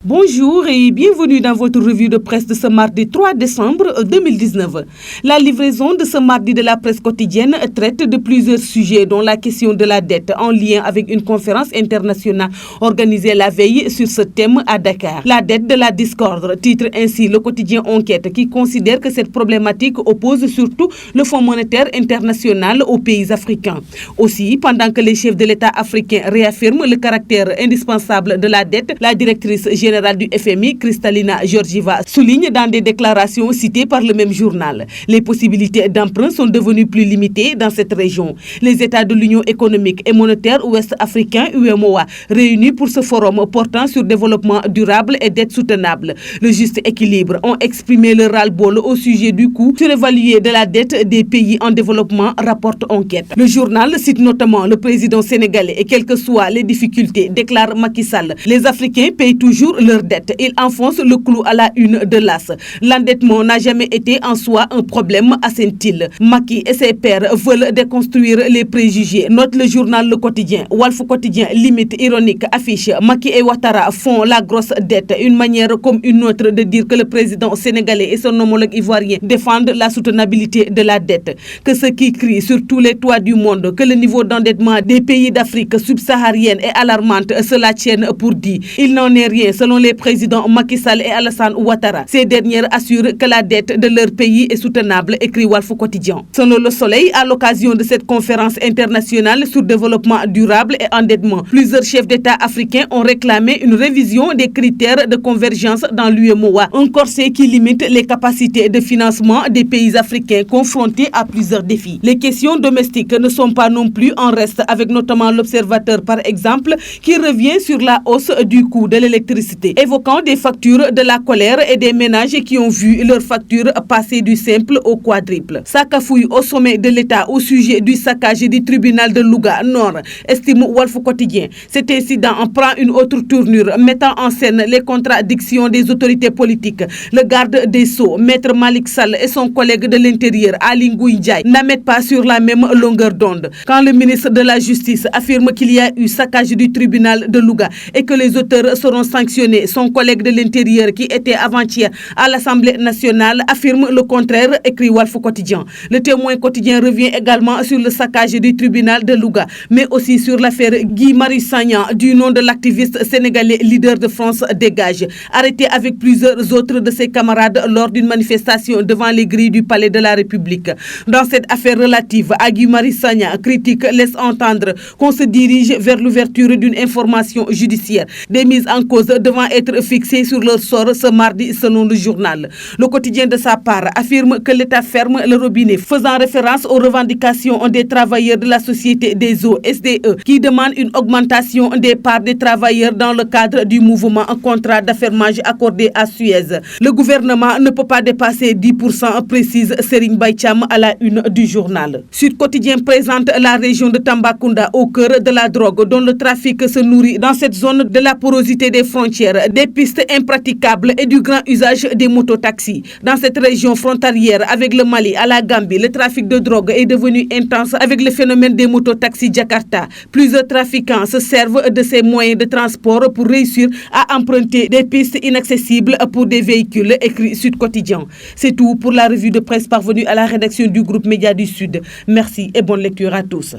Bonjour et bienvenue dans votre revue de presse de ce mardi 3 décembre 2019. La livraison de ce mardi de la presse quotidienne traite de plusieurs sujets dont la question de la dette en lien avec une conférence internationale organisée la veille sur ce thème à Dakar. La dette de la discorde, titre ainsi le quotidien Enquête qui considère que cette problématique oppose surtout le Fonds monétaire international aux pays africains. Aussi, pendant que les chefs de l'État africain réaffirment le caractère indispensable de la dette, la directrice générale du FMI, Kristalina Georgieva, souligne dans des déclarations citées par le même journal. Les possibilités d'emprunt sont devenues plus limitées dans cette région. Les États de l'Union économique et monétaire ouest-africain, UEMOA, réunis pour ce forum portant sur développement durable et dette soutenable, le juste équilibre, ont exprimé le ras-le-bol au sujet du coût surévalué de la dette des pays en développement, rapporte Enquête. Le journal cite notamment le président sénégalais et quelles que soient les difficultés, déclare Macky Sall, les Africains payent toujours leur dette. Il enfonce le clou à la une de l'As. L'endettement n'a jamais été en soi un problème, assène-t-il. Macky et ses pairs veulent déconstruire les préjugés, note le journal Le Quotidien. Walf Quotidien, limite ironique, affiche Macky et Ouattara font la grosse dette, une manière comme une autre de dire que le président sénégalais et son homologue ivoirien défendent la soutenabilité de la dette. Que ceux qui crient sur tous les toits du monde que le niveau d'endettement des pays d'Afrique subsaharienne est alarmante, cela tienne pour dit. Il n'en est rien selon les présidents Macky Sall et Alassane Ouattara. Ces dernières assurent que la dette de leur pays est soutenable, écrit Walf Quotidien. Selon Le Soleil, à l'occasion de cette conférence internationale sur développement durable et endettement, plusieurs chefs d'État africains ont réclamé une révision des critères de convergence dans l'UEMOA, un corset qui limite les capacités de financement des pays africains confrontés à plusieurs défis. Les questions domestiques ne sont pas non plus en reste, avec notamment l'Observateur par exemple, qui revient sur la hausse du coût de l'électricité, évoquant des factures de la colère et des ménages qui ont vu leurs factures passer du simple au quadruple. Sakafouille au sommet de l'État au sujet du saccage du tribunal de Louga Nord, estime Walf Quotidien. Cet incident en prend une autre tournure, mettant en scène les contradictions des autorités politiques. Le garde des Sceaux, Maître Malick Sall et son collègue de l'Intérieur, Aly Ngouille Ndiaye, n'amettent pas sur la même longueur d'onde. Quand le ministre de la Justice affirme qu'il y a eu saccage du tribunal de Louga et que les auteurs seront sanctionnés, son collègue de l'Intérieur qui était avant-hier à l'Assemblée nationale affirme le contraire, écrit Walf Quotidien. Le Témoin quotidien revient également sur le saccage du tribunal de Louga, mais aussi sur l'affaire Guy Marius Sagna, du nom de l'activiste sénégalais leader de France Dégage, arrêté avec plusieurs autres de ses camarades lors d'une manifestation devant les grilles du Palais de la République. Dans cette affaire relative à Guy Marius Sagna, critique laisse entendre qu'on se dirige vers l'ouverture d'une information judiciaire. Des mises en cause devant être fixées sur leur sort ce mardi selon le journal. Le Quotidien de sa part affirme que l'État ferme le robinet, faisant référence aux revendications des travailleurs de la Société des eaux SDE qui demandent une augmentation des parts des travailleurs dans le cadre du mouvement contrat d'affermage accordé à Suez. Le gouvernement ne peut pas dépasser 10%, précise Serigne Mbaye Thiam à la une du journal. Sud Quotidien présente la région de Tambacounda au cœur de la drogue dont le trafic se nourrit dans cette zone de la porosité des frontières, des pistes impraticables et du grand usage des mototaxis. Dans cette région frontalière avec le Mali à la Gambie, le trafic de drogue est devenu intense avec le phénomène des mototaxis Jakarta. Plusieurs trafiquants se servent de ces moyens de transport pour réussir à emprunter des pistes inaccessibles pour des véhicules, écrit Sud Quotidien. C'est tout pour la revue de presse parvenue à la rédaction du groupe Média du Sud. Merci et bonne lecture à tous.